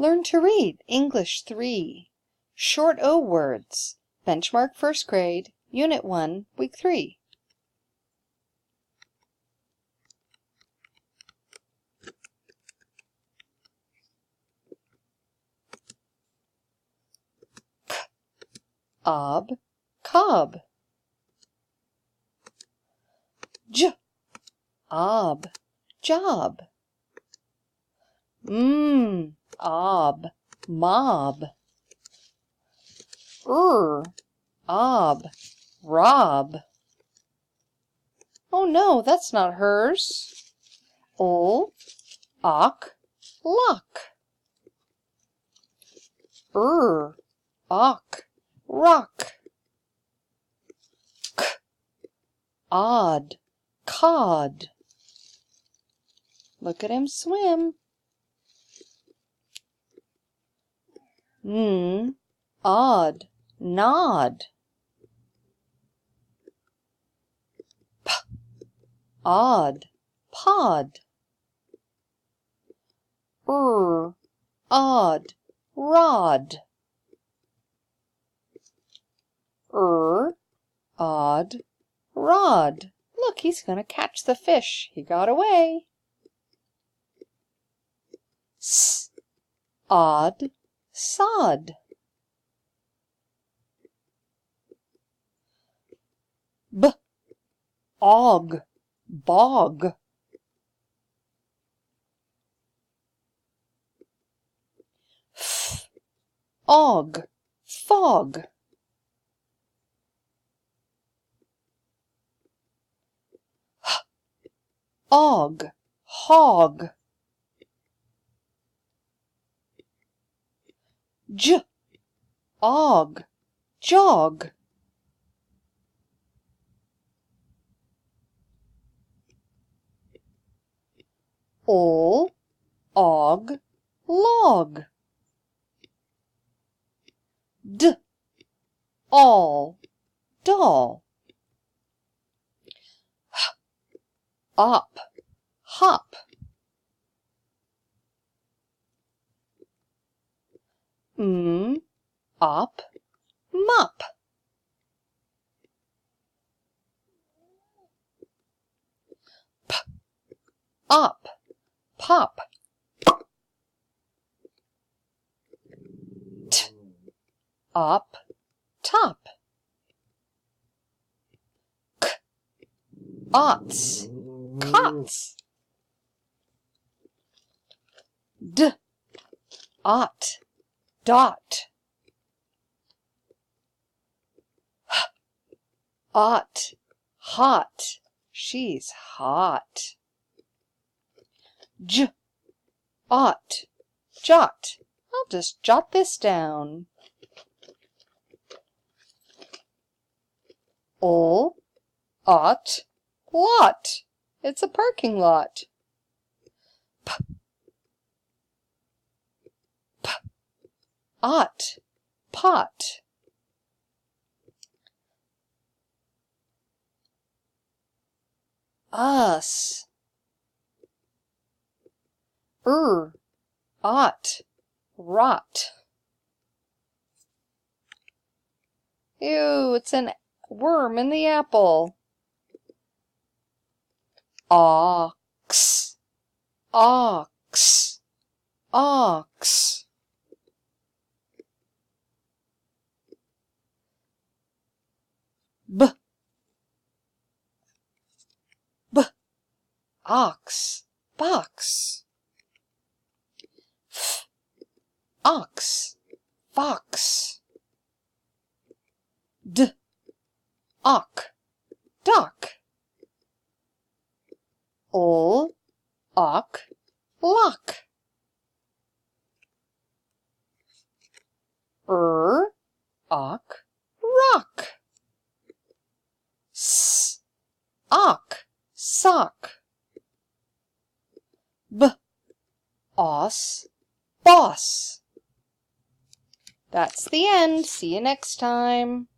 Learn to read English 3. Short O words. Benchmark First Grade, Unit 1, Week 3. Ob, cob. Ob, job. Ob, mob. Ob, rob. Oh no, that's not hers. Ock, lock. Ock, rock. Odd, cod. Look at him swim. Odd, nod. Odd, pod. Odd, rod. Odd, rod. Look, he's going to catch the fish. He got away. Odd, sod. Og, bog. Og, fog. Og, hog. Og, jog. Og, log. All, doll. Op, hop. Op, mop. Op, pop. Op, top. Ots, cots. Ot, dot. Ot, hot. She's hot. Ought, jot. I'll just jot this down. Ought, lot. It's a parking lot. Ought, pot. Us. Ought, rot. Ew, it's an worm in the apple. Ox, ox, ox. Ox, box. Ox, fox. Ock, dock. Ock, lock. Ock, rock. Ock, sock. Os, boss. That's the end. See you next time.